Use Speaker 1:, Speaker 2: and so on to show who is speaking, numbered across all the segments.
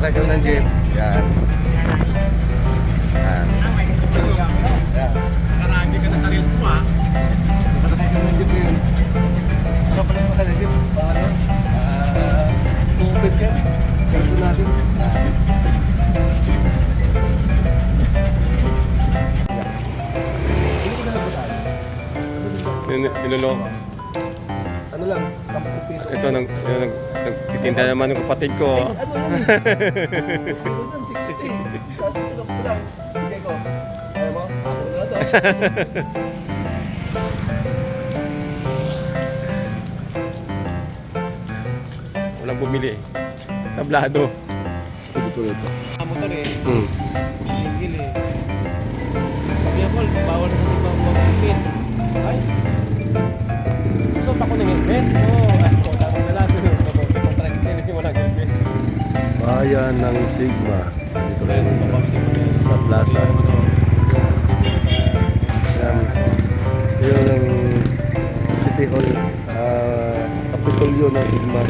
Speaker 1: Sasakay kami ng jeep. Yan. Yan. Yan.
Speaker 2: Karami ka na karil mo ha.
Speaker 1: Sasakay kami ng jeep ngayon. Saka pala sa mga jeep. Paano? Open ka. Ganito natin.
Speaker 3: Niloloko.
Speaker 1: Ano lang? 10 piso.
Speaker 3: Ito, nagtitinda naman ng kapatid ko.
Speaker 1: Ano yan eh? Ano yan? 60. Sabi ko lang. Bigay ko. Ayaw mo? Ako na lang to.
Speaker 3: Walang bumili. Tablado.
Speaker 1: Tulad pa.
Speaker 2: Motor eh. Single eh. Sabi ako, bawal na natin mag-pin. Ay. Susot ako ng helmet. Oo. Ako, dapat na lang. Contract sale yung walang helmet.
Speaker 1: Bayan ng Sigma. Dito rin sa plaza. Yan. Yun ang City Hall. Kapitolyo ng Sigma.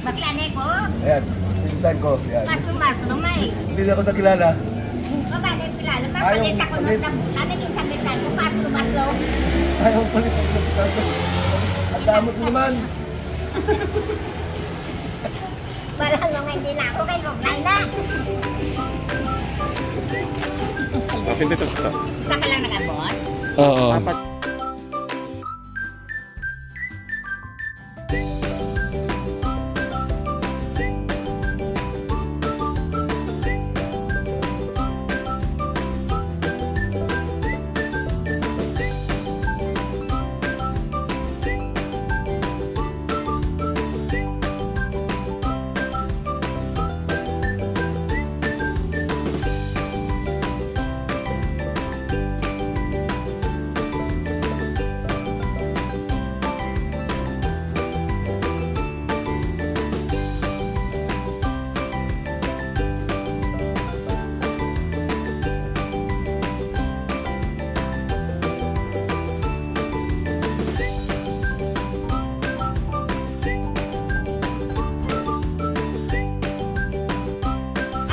Speaker 4: Makilala ko?
Speaker 1: Ayan, pinsan ko. Yan.
Speaker 4: Mas lumay.
Speaker 1: Hindi na ako nakilala.
Speaker 4: Baba na yung kilala.
Speaker 1: Ayaw,
Speaker 4: Papalit ako
Speaker 1: palit.
Speaker 4: ng tapunan. Yung sanditan ko, maslo.
Speaker 1: Ayaw palit ang nakilala. Ang damot mo naman.
Speaker 4: Walang mga hindi na ako kay Rognay na.
Speaker 3: Kapin dito.
Speaker 4: Saan ka lang nag-abot?
Speaker 1: Oo.
Speaker 3: Apat.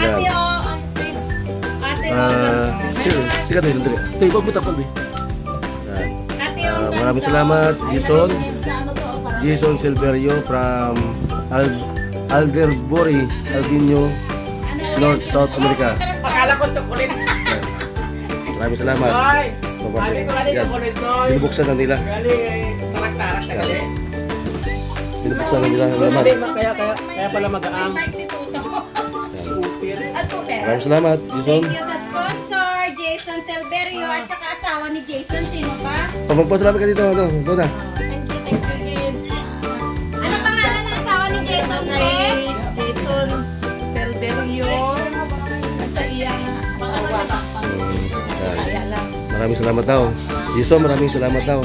Speaker 5: Ate o, ate o,
Speaker 1: Sige tayo, sandali. Tayo, pagpunta ko.
Speaker 5: ate o,
Speaker 1: Maraming salamat, Jason. Jason Silverio from Alderbury, Albino, North, South America.
Speaker 2: Akala ko chocolate.
Speaker 1: Maraming salamat.
Speaker 2: Ay! Sabi ko galing
Speaker 1: Yan.
Speaker 2: chocolate ko.
Speaker 1: Binubuksan na nila.
Speaker 2: Galing tarak-tarak na galing.
Speaker 1: Binubuksan na nila ang laman.
Speaker 2: Hindi, kaya pala magaang.
Speaker 5: Si Tuto.
Speaker 2: Super.
Speaker 5: At Tuto.
Speaker 1: Maraming salamat, Jason.
Speaker 5: Thank you sa sponsor, Jason Jason Silverio at saka asawa ni Jason. Sino pa?
Speaker 1: Magpasalamat ka dito, ano, Dona.
Speaker 5: Thank you, kids. Ano pangalan ng asawa ni Jason?
Speaker 6: Jason Silverio at sa iyang mga wala kaya lang.
Speaker 1: Maraming salamat daw. Jason, maraming salamat daw.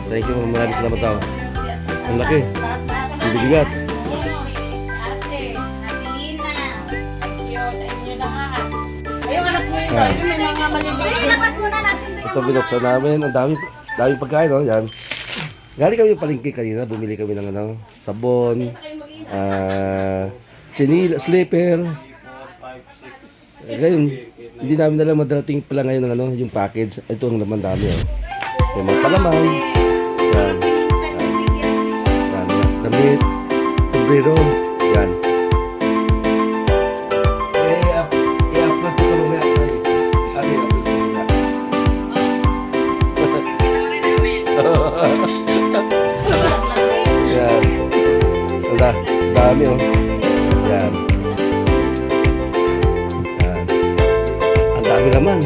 Speaker 1: Thank you, maraming salamat daw. Ang laki. Bibigat.
Speaker 5: Ate Lina. Thank you sa inyo lahat.
Speaker 6: Ayun anak mo ito,
Speaker 1: Ah.
Speaker 6: yung may mga maliliit.
Speaker 5: Labas muna natin doon.
Speaker 1: Ito binuksan namin. Ang dami pagkain, oh. Yan. Galing kami yung palengke kanina. Bumili kami ng ano, sabon, chinil, slipper. Ngayon, hindi namin alam madarating pala ngayon ng ano, yung package. Ito ang naman dami, oh. May mga palaman. Yan. Yan. Damit. Sombrero. Yan. I-upload ko mamaya. I-upload ko mamaya. Yan. Wala. Dami, oh. Yan. Yan. Ang dami naman.